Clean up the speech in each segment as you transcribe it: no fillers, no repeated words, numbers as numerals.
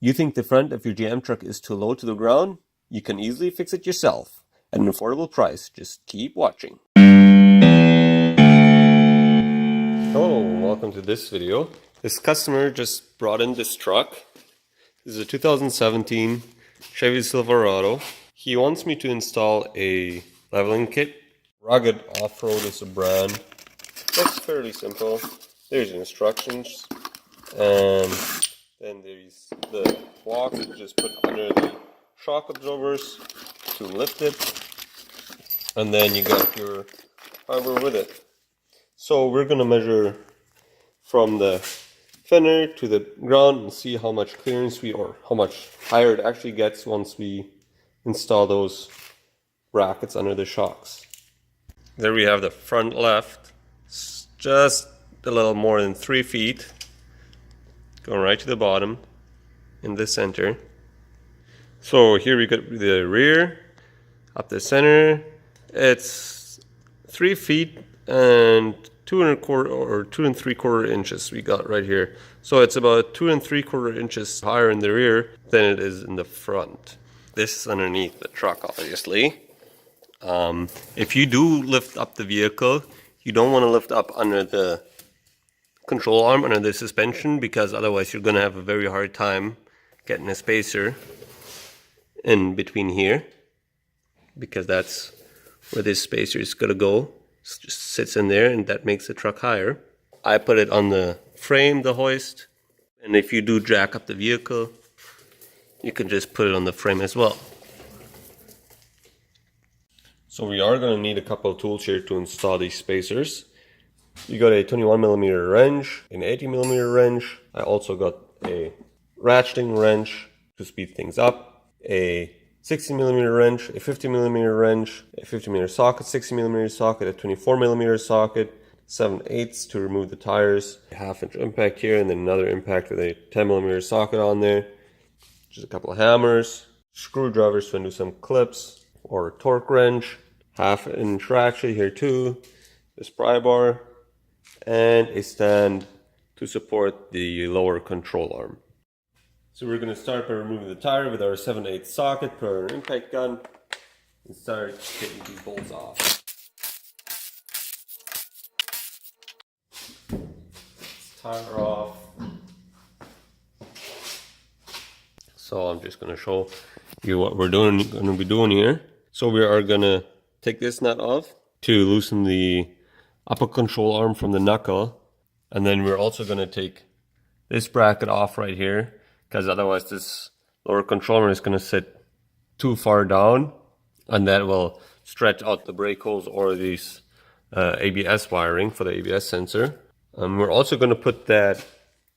You think the front of your GM truck is too low to the ground? You can easily fix it yourself at an affordable price. Just keep watching. Hello, and welcome to this video. This customer just brought in this truck. This is a 2017 Chevy Silverado. He wants me to install a leveling kit. Rugged Off-Road is a brand. That's fairly simple. There's instructions, and then there's the block that you just put under the shock absorbers to lift it, and then you got your hardware with it. So we're gonna measure from the fender to the ground and see how much clearance or how much higher it actually gets once we install those brackets under the shocks. There we have the front left. It's just a little more than 3 feet. Going right to the bottom in the center. So here we got the rear up the center. It's 3 feet and 2 1/4 or 2 3/4 inches we got right here. So it's about 2 3/4 inches higher in the rear than it is in the front. This is underneath the truck, obviously. If you do lift up the vehicle, you don't want to lift up under the control arm, under the suspension, because otherwise you're going to have a very hard time getting a spacer in between here, because that's where this spacer is going to go. It just sits in there, and that makes the truck higher. I put it on the frame, the hoist, and if you do jack up the vehicle, you can just put it on the frame as well. So we are going to need a couple of tools here to install these spacers. You got a 21mm wrench, an 80mm wrench. I also got a ratcheting wrench to speed things up, a 60mm wrench, a 50mm wrench, a 50mm socket, 60mm socket, a 24mm socket, 7/8 to remove the tires, a 1/2 inch impact here, and then another impact with a 10mm socket on there. Just a couple of hammers, screwdrivers to undo some clips, or a torque wrench, 1/2 inch ratchet here too, this pry bar, and a stand to support the lower control arm. So we're going to start by removing the tire with our 7/8 socket, put our impact gun, and start getting these bolts off. Tire off. So I'm just going to show you what we're going to be doing here. So we are going to take this nut off to loosen the upper control arm from the knuckle, and then we're also going to take this bracket off right here, because otherwise this lower control arm is going to sit too far down, and that will stretch out the brake holes or these ABS wiring for the ABS sensor. We're also going to put that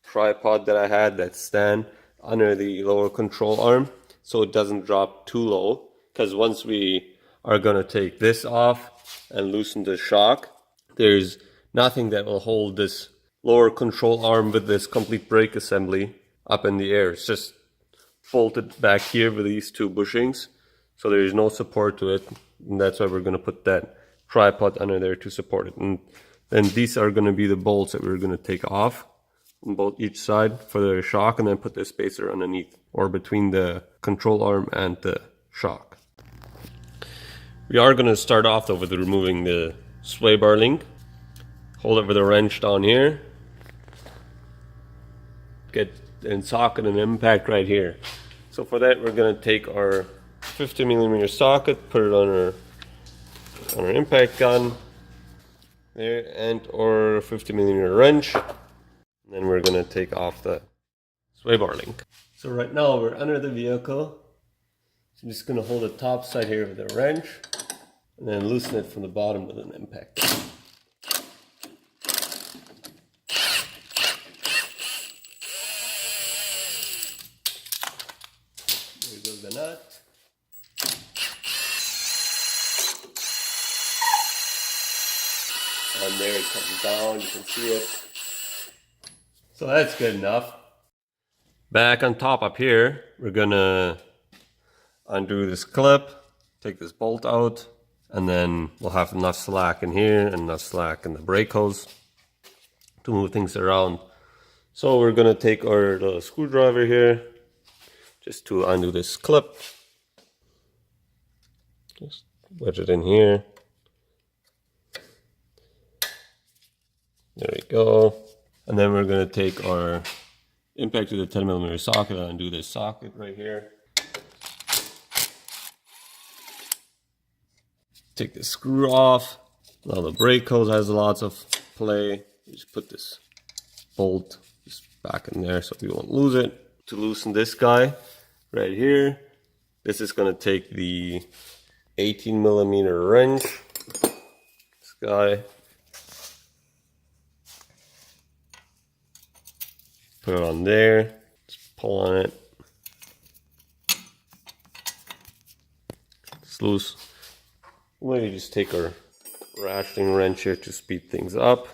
tripod that I had, that stand, under the lower control arm so it doesn't drop too low, because once we are going to take this off and loosen the shock, there's nothing that will hold this lower control arm with this complete brake assembly up in the air. It's just bolted back here with these 2 bushings, so there's no support to it, and that's why we're going to put that tripod under there to support it. And then these are going to be the bolts that we're going to take off on both each side for the shock, and then put the spacer underneath or between the control arm and the shock. We are going to start off though with removing the sway bar link. Hold it with a wrench down here. Get in socket and impact right here. So for that we're going to take our 50mm socket, put it on our impact gun there, and our 50mm wrench. And then we're going to take off the sway bar link. So right now we're under the vehicle. So I'm just going to hold the top side here with a wrench, and then loosen it from the bottom with an impact. There goes the nut. And there it comes down, you can see it. So that's good enough. Back on top up here, we're gonna undo this clip, take this bolt out, and then we'll have enough slack in here and enough slack in the brake hose to move things around. So we're gonna take our little screwdriver here, just to undo this clip. Just wedge it in here. There we go. And then we're going to take our impact to the 10mm socket and undo this socket right here. Take the screw off. Now the brake hose has lots of play. You just put this bolt just back in there so we won't lose it. To loosen this guy right here, this is going to take the 18mm wrench. This guy. Put it on there. Just pull on it. It's loose. We'll just take our ratcheting wrench here to speed things up.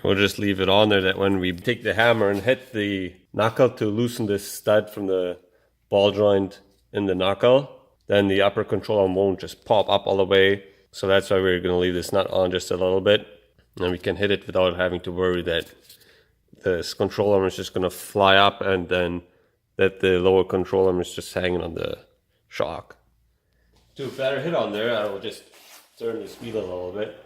We'll just leave it on there that when we take the hammer and hit the knuckle to loosen this stud from the ball joint in the knuckle, then the upper control arm won't just pop up all the way. So that's why we're going to leave this nut on just a little bit. And we can hit it without having to worry that this control arm is just going to fly up and then that the lower control arm is just hanging on the shock. To better hit on there, I will just turn the speed a little bit.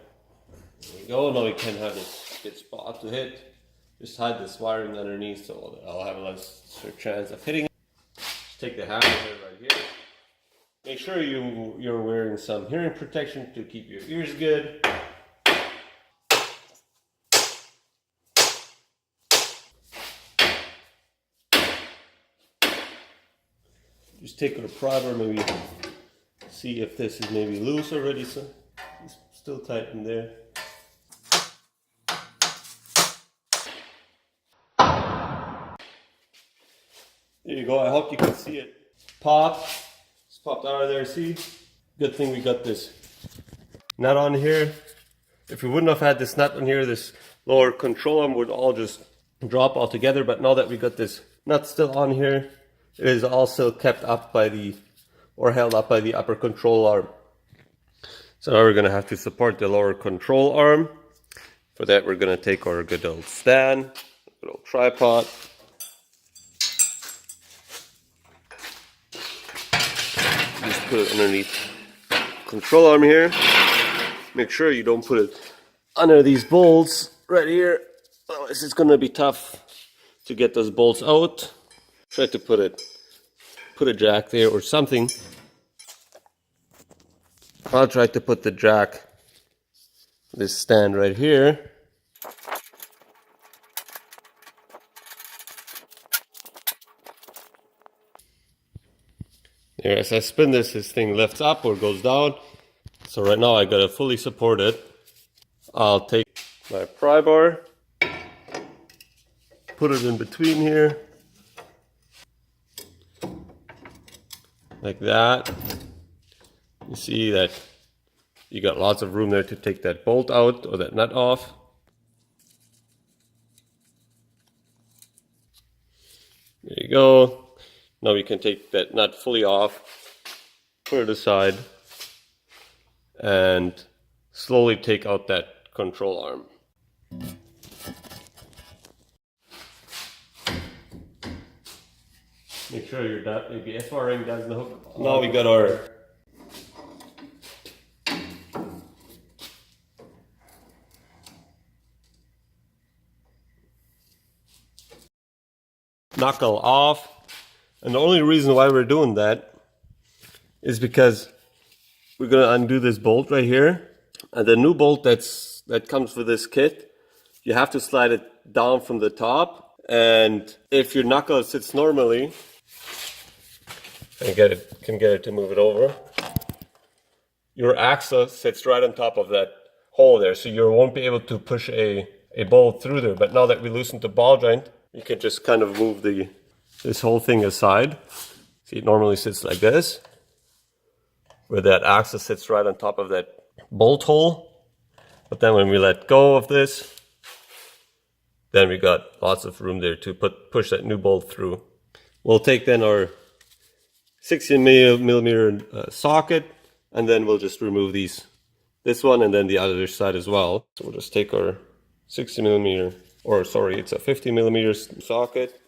There we go. Now we can have this good spot to hit. Just hide this wiring underneath so I'll have a less chance of hitting it. Just take the hammer right here. Make sure you're wearing some hearing protection to keep your ears good. Just take our primer, maybe see if this is maybe loose already, so it's still tight in there. There you go, I hope you can see it pop. It's popped out of there, see? Good thing we got this nut on here. If we wouldn't have had this nut on here, this lower control arm would all just drop altogether, but now that we got this nut still on here, it is also kept up by the, or held up by the upper control arm. So now we're going to have to support the lower control arm. For that we're going to take our good old stand, good old tripod. Just put it underneath the control arm here. Make sure you don't put it under these bolts right here, otherwise it's going to be tough to get those bolts out. Try to put a jack there or something. I'll try to put the jack, this stand right here. There, as I spin this thing lifts up or goes down. So right now I gotta fully support it. I'll take my pry bar, put it in between here. Like that. You see that you got lots of room there to take that bolt out or that nut off. There you go. Now we can take that nut fully off, put it aside, and slowly take out that control arm. Make sure your ABS ring doesn't hook. Now we got our knuckle off, and the only reason why we're doing that is because we're gonna undo this bolt right here, and the new bolt that comes with this kit, you have to slide it down from the top, and if your knuckle sits normally, can get it to move it over, your axle sits right on top of that hole there, so you won't be able to push a bolt through there. But now that we loosened the ball joint, you can just kind of move this whole thing aside. See, it normally sits like this, where that axle sits right on top of that bolt hole. But then when we let go of this, then we got lots of room there to push that new bolt through. We'll take then our 16mm socket and then we'll just remove this one and then the other side as well. So we'll just take our 60 millimeter, or sorry, it's a 50 millimeter socket.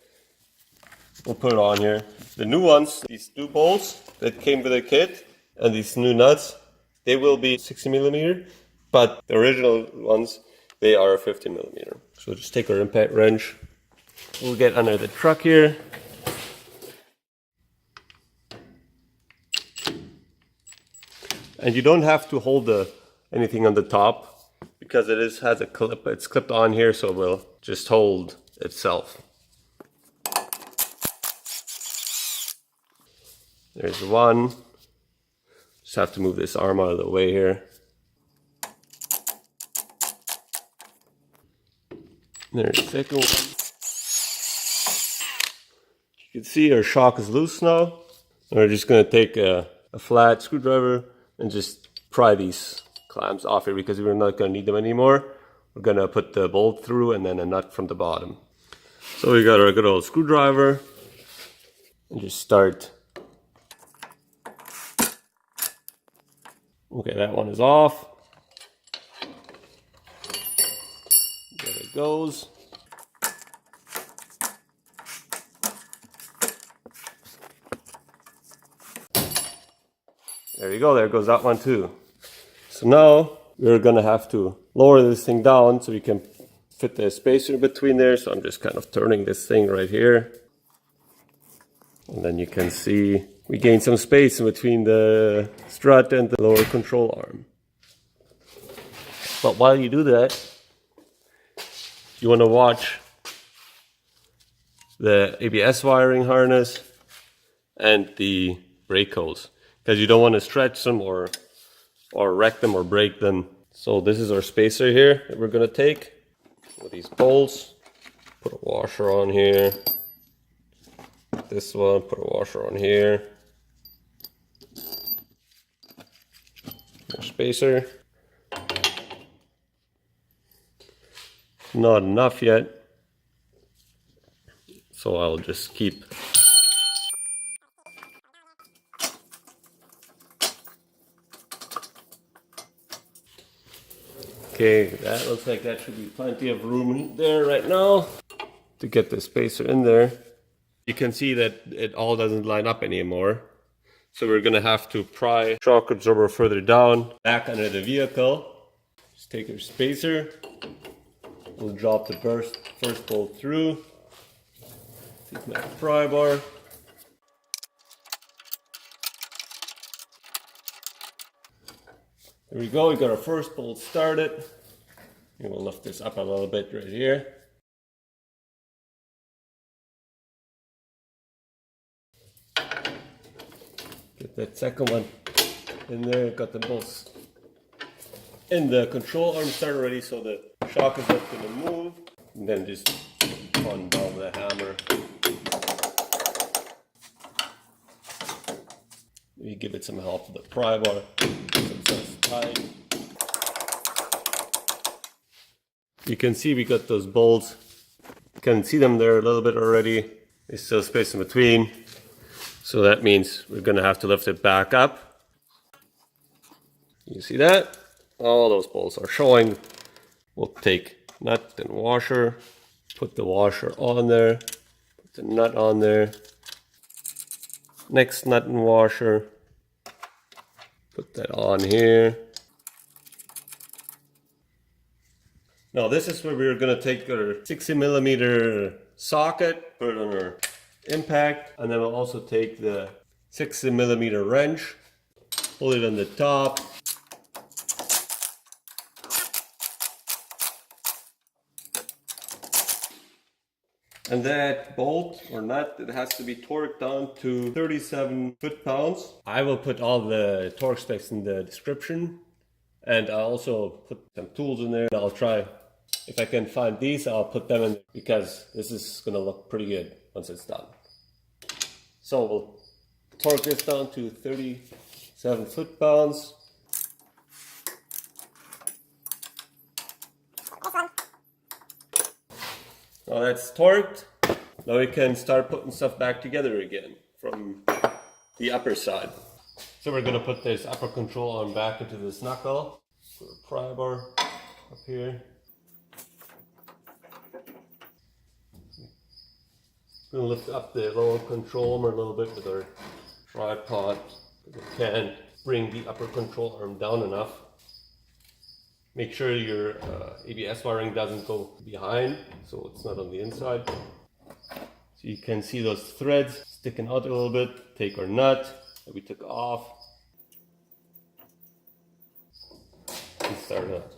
We'll put it on here. The new ones, these two bolts that came with the kit, and these new nuts, they will be 60 millimeter, but the original ones, they are 50 millimeter. So we'll just take our impact wrench. We'll get under the truck here. And you don't have to hold anything on the top because has a clip. It's clipped on here, so it will just hold itself. There's one. Just have to move this arm out of the way here. There's the second one. You can see our shock is loose now. We're just going to take a flat screwdriver and just pry these clamps off here because we're not going to need them anymore. We're going to put the bolt through and then a nut from the bottom. So we got our good old screwdriver and just start. Okay, that one is off. There it goes. There you go, there goes that one too. So now we're gonna have to lower this thing down so we can fit the spacer in between there. So I'm just kind of turning this thing right here. And then you can see we gain some space in between the strut and the lower control arm. But while you do that, you want to watch the ABS wiring harness and the brake hose, because you don't want to stretch them or wreck them or break them. So this is our spacer here that we're going to take with these bolts. Put a washer on here. This one, put a washer on here. More spacer. Not enough yet, so I'll just keep. Okay, that looks like that should be plenty of room there right now to get the spacer in there. You can see that it all doesn't line up anymore. So we're gonna have to pry shock absorber further down, back under the vehicle. Just take our spacer. We'll drop the first bolt through. Take my pry bar. There we go, we got our first bolt started. And we'll lift this up a little bit right here. Get that second one in there, got the bolts in the control arm started already, so the shock is not going to move. And then just on down with a hammer. Maybe give it some help with the pry bar. So it's tight. You can see we got those bolts. You can see them there a little bit already. There's still space in between. So that means we're going to have to lift it back up. You see that? All those bolts are showing. We'll take nut and washer, put the washer on there, put the nut on there. Next nut and washer, put that on here. Now this is where we're going to take our 60 millimeter socket, put it on our impact, and then we'll also take the 60 millimeter wrench, pull it on the top. And that bolt or nut, it has to be torqued down to 37 foot-pounds. I will put all the torque specs in the description. And I'll also put some tools in there. I'll try, if I can find these, I'll put them in because this is going to look pretty good once it's done. So we'll torque this down to 37 foot-pounds. Now that's torqued. Now we can start putting stuff back together again from the upper side. So we're gonna put this upper control arm back into this knuckle. Put a pry bar up here. We're gonna lift up the lower control arm a little bit with our tripod. We can't bring the upper control arm down enough. Make sure your ABS wiring doesn't go behind, so it's not on the inside. So you can see those threads sticking out a little bit. Take our nut that we took off and start up.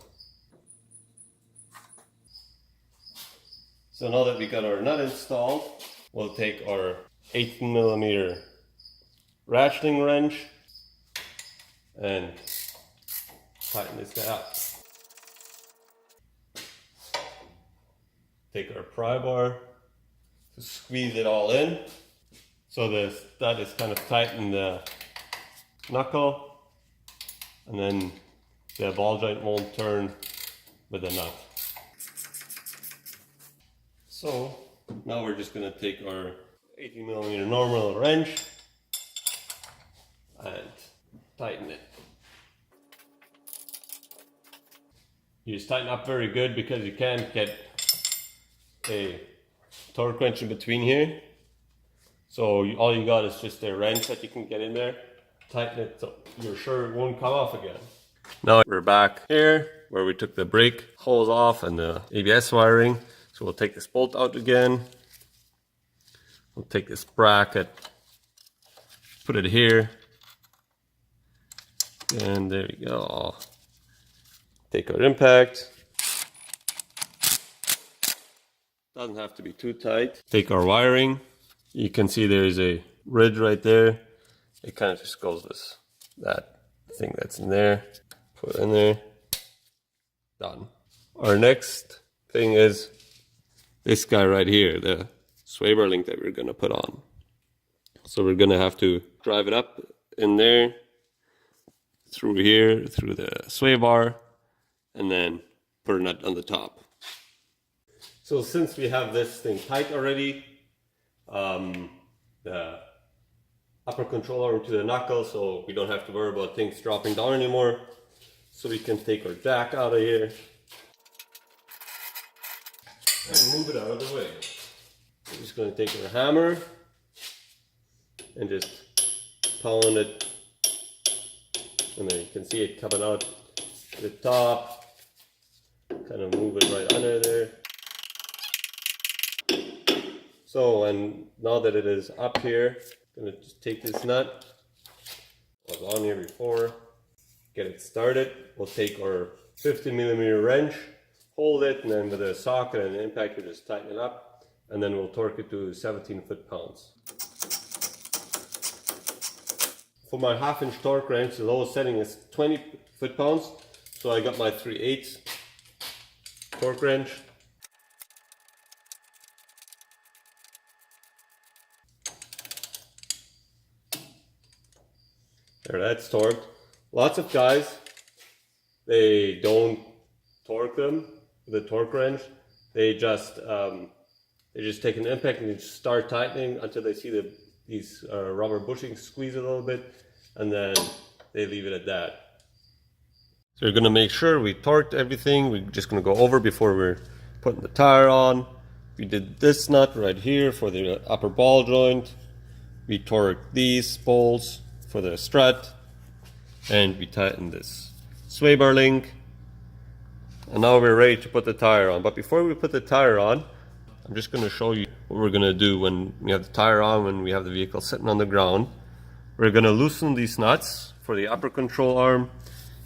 So now that we got our nut installed, we'll take our 18mm ratcheting wrench and tighten this guy up. Take our pry bar to squeeze it all in. So the stud is kind of tight in the knuckle, and then the ball joint won't turn with the nut. So now we're just going to take our 18mm normal wrench and tighten it. You just tighten up very good because you can't get a torque wrench in between here. So all you got is just a wrench that you can get in there. Tighten it so you're sure it won't come off again. Now we're back here where we took the brake hose off and the ABS wiring. So we'll take this bolt out again. We'll take this bracket, put it here, and there we go. Take our impact. Doesn't have to be too tight. Take our wiring. You can see there's a ridge right there. It kind of just goes this, that thing that's in there. Put it in there. Done. Our next thing is this guy right here, the sway bar link that we're going to put on. So we're going to have to drive it up in there, through here, through the sway bar, and then put a nut on the top. So since we have this thing tight already, the upper control arm to the knuckle, so we don't have to worry about things dropping down anymore. So we can take our jack out of here and move it out of the way. We're just going to take our hammer and just pound it, and then you can see it coming out the top. Kind of move it right under there. So, and now that it is up here, I'm going to just take this nut, it was on here before, get it started. We'll take our 50mm wrench, hold it, and then with a socket and an impact, we just tighten it up, and then we'll torque it to 17 foot-pounds. For my 1/2-inch torque wrench, the lowest setting is 20 foot-pounds, so I got my 3/8 torque wrench. There, that's torqued. Lots of guys, they don't torque them with a torque wrench. They just take an impact and they just start tightening until they see these rubber bushings squeeze a little bit, and then they leave it at that. So we're going to make sure we torqued everything. We're just going to go over before we're putting the tire on. We did this nut right here for the upper ball joint. We torqued these bolts for the strut, and we tightened this sway bar link, and now we're ready to put the tire on. But before we put the tire on, I'm just going to show you what we're going to do when we have the tire on, when we have the vehicle sitting on the ground. We're going to loosen these nuts for the upper control arm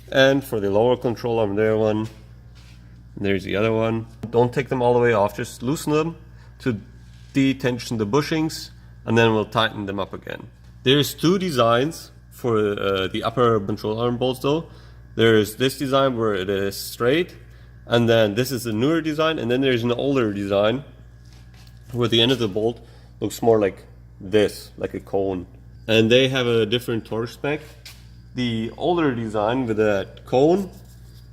and for the lower control arm. There one, and there's the other one. Don't take them all the way off, just loosen them to detension the bushings, and then we'll tighten them up again. There's two designs for the upper control arm bolts though. There's this design where it is straight, and then this is a newer design, and then there's an older design where the end of the bolt looks more like this, like a cone. And they have a different torque spec. The older design with that cone,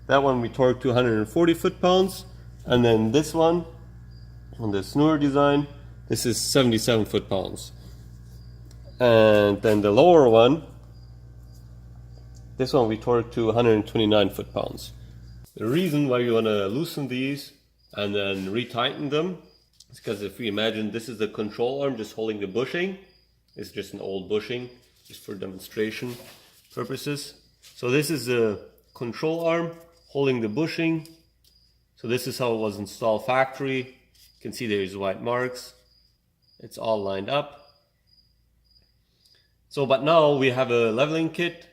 that one we torque to 140 foot-pounds, and then this one, on this newer design, this is 77 foot-pounds. And then the lower one This one we torqued to 129 foot-pounds. The reason why you want to loosen these and then retighten them is because if we imagine this is the control arm just holding the bushing. It's just an old bushing, just for demonstration purposes. So this is the control arm holding the bushing. So this is how it was installed factory. You can see there's white marks. It's all lined up. So, but now we have a leveling kit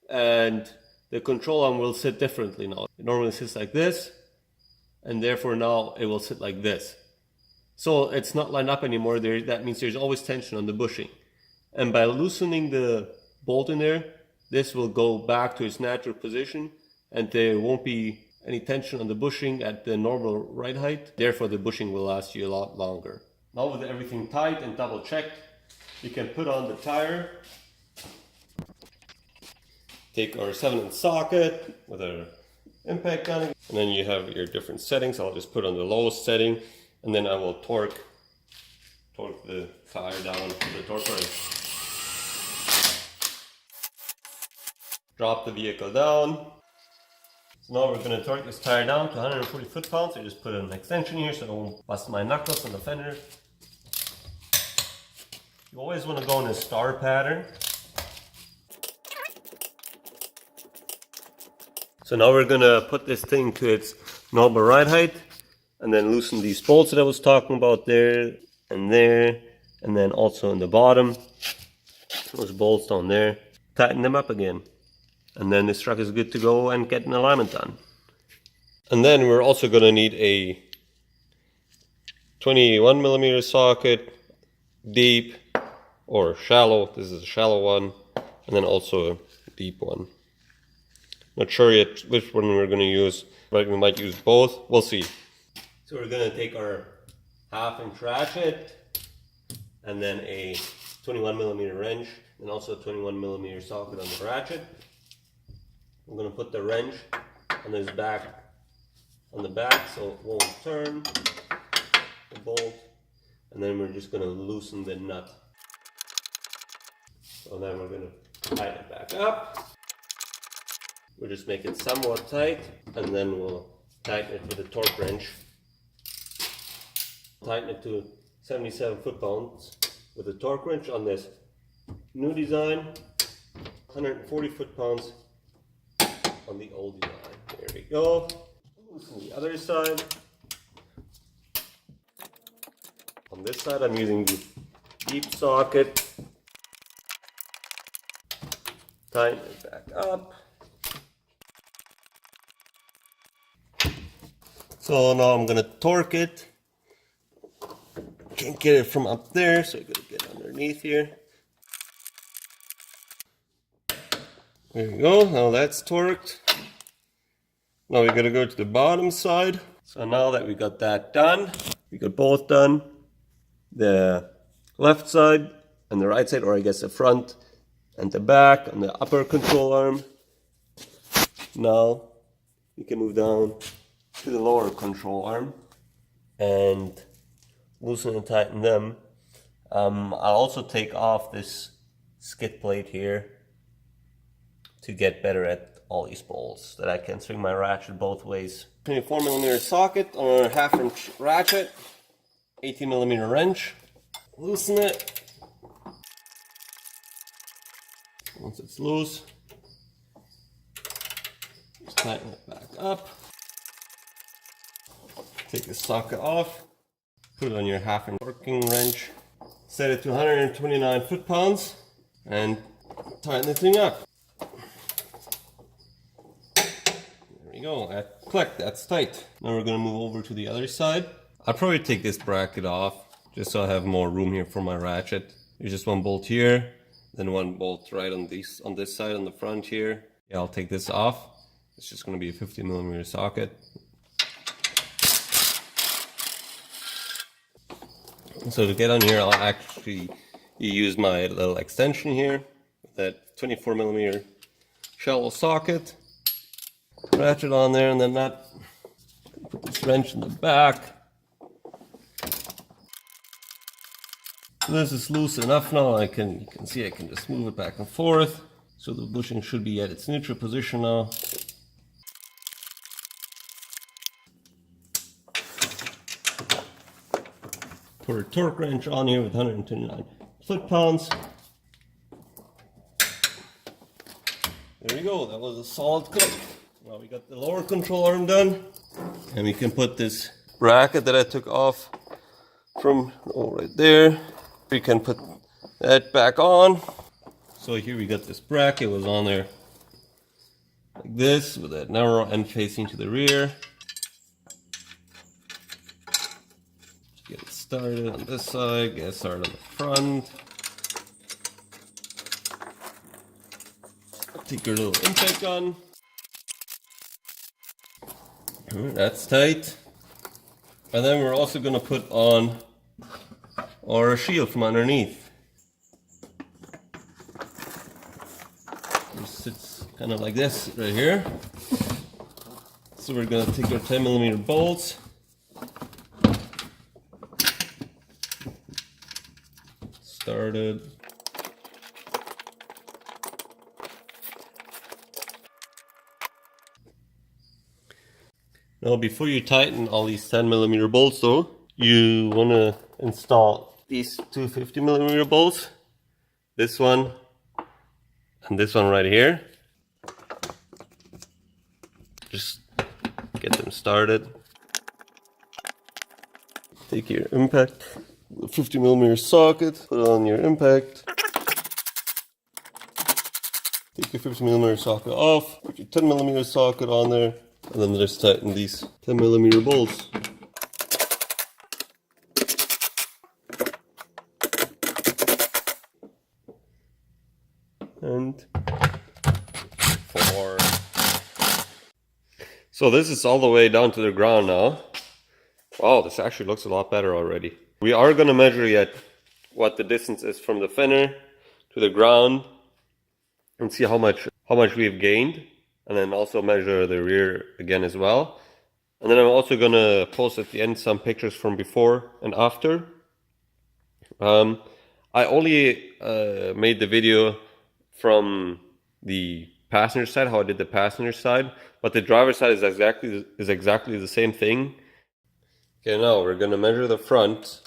and the control arm will sit differently now. It normally sits like this, and therefore now it will sit like this. So it's not lined up anymore. That means there's always tension on the bushing. And by loosening the bolt in there, this will go back to its natural position and there won't be any tension on the bushing at the normal ride height. Therefore the bushing will last you a lot longer. Now with everything tight and double checked, you can put on the tire. Take our 7-inch socket with our impact gun, and then you have your different settings. I'll just put on the lowest setting, and then I will torque the tire down to the torque ring. Drop the vehicle down. So now we're going to torque this tire down to 140 foot-pounds. I just put an extension here so I won't bust my knuckles on the fender. You always want to go in a star pattern. So now we're going to put this thing to its normal ride height and then loosen these bolts that I was talking about there, and then also in the bottom, those bolts down there. Tighten them up again. And then this truck is good to go and get an alignment done. And then we're also going to need a 21mm socket, deep or shallow. This is a shallow one, and then also a deep one. Not sure yet which one we're going to use, but we might use both. We'll see. So we're going to take our 1/2-inch ratchet and then a 21mm wrench and also a 21mm socket on the ratchet. I'm going to put the wrench on the back so it won't turn the bolt, and then we're just going to loosen the nut. So then we're going to tighten it back up. We'll just make it somewhat tight, and then we'll tighten it with a torque wrench. Tighten it to 77 foot-pounds with a torque wrench on this new design, 140 foot-pounds on the old design. There we go. Loosen the other side. On this side I'm using the deep socket. Tighten it back up. So now I'm going to torque it. Can't get it from up there, so I got to get underneath here. There we go. Now that's torqued. Now we got to go to the bottom side. So now that we got that done, we got both done. The left side and the right side, or I guess the front and the back on the upper control arm. Now we can move down to the lower control arm and loosen and tighten them. I'll also take off this skid plate here to get better at all these bolts, that I can swing my ratchet both ways. 24mm socket on our 1/2-inch ratchet, 18mm wrench. Loosen it. Once it's loose, just tighten it back up. Take the socket off, put it on your 1/2-inch working wrench, set it to 129 foot-pounds, and tighten the thing up. There we go, click, that's tight. Now we're going to move over to the other side. I'll probably take this bracket off, just so I have more room here for my ratchet. There's just one bolt here, then one bolt right on this side on the front here. Yeah, I'll take this off. It's just going to be a 50mm socket. So to get on here, I'll actually use my little extension here, that 24mm shallow socket, ratchet on there, and then put this wrench in the back. So this is loose enough now. You can see I can just move it back and forth. So the bushing should be at its neutral position now. Put a torque wrench on here with 129 foot-pounds. There we go, that was a solid clip. Now we got the lower control arm done. And we can put this bracket that I took off from right there. We can put that back on. So here we got this bracket, it was on there like this, with that narrow end facing to the rear. Get it started on this side, get it started on the front. Take your little intake gun. That's tight. And then we're also going to put on our shield from underneath. It sits kind of like this right here. So we're going to take our 10mm bolts. Started. Now before you tighten all these 10mm bolts though, you want to install these two 50mm bolts. This one and this one right here. Just get them started. Take your impact, 50mm socket, put it on your impact. Take your 50mm socket off, put your 10mm socket on there, and then just tighten these 10mm bolts. And 4. So this is all the way down to the ground now. Wow, this actually looks a lot better already. We are going to measure yet what the distance is from the fender to the ground and see how much we've gained, and then also measure the rear again as well. And then I'm also going to post at the end some pictures from before and after. I only made the video from the passenger side, how I did the passenger side, but the driver's side is exactly the same thing. Okay, now we're going to measure the front.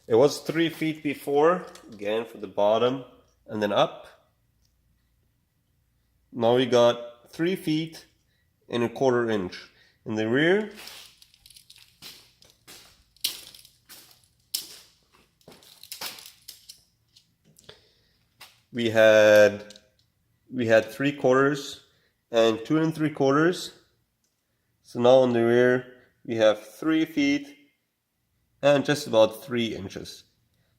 It was 3 feet before, again for the bottom and then up. Now we got 3 feet and 1/4 inch. In the rear, we had 3/4 and 2 3/4. So now in the rear we have 3 feet and just about 3 inches.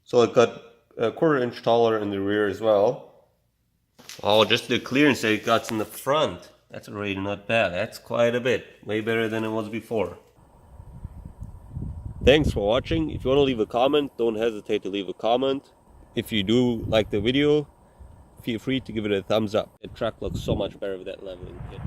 So it got 1/4 inch taller in the rear as well. Oh, just the clearance that it got in the front. That's already not bad. That's quite a bit. Way better than it was before. Thanks for watching. If you want to leave a comment, don't hesitate to leave a comment. If you do like the video, feel free to give it a thumbs up. The truck looks so much better with that leveling kit.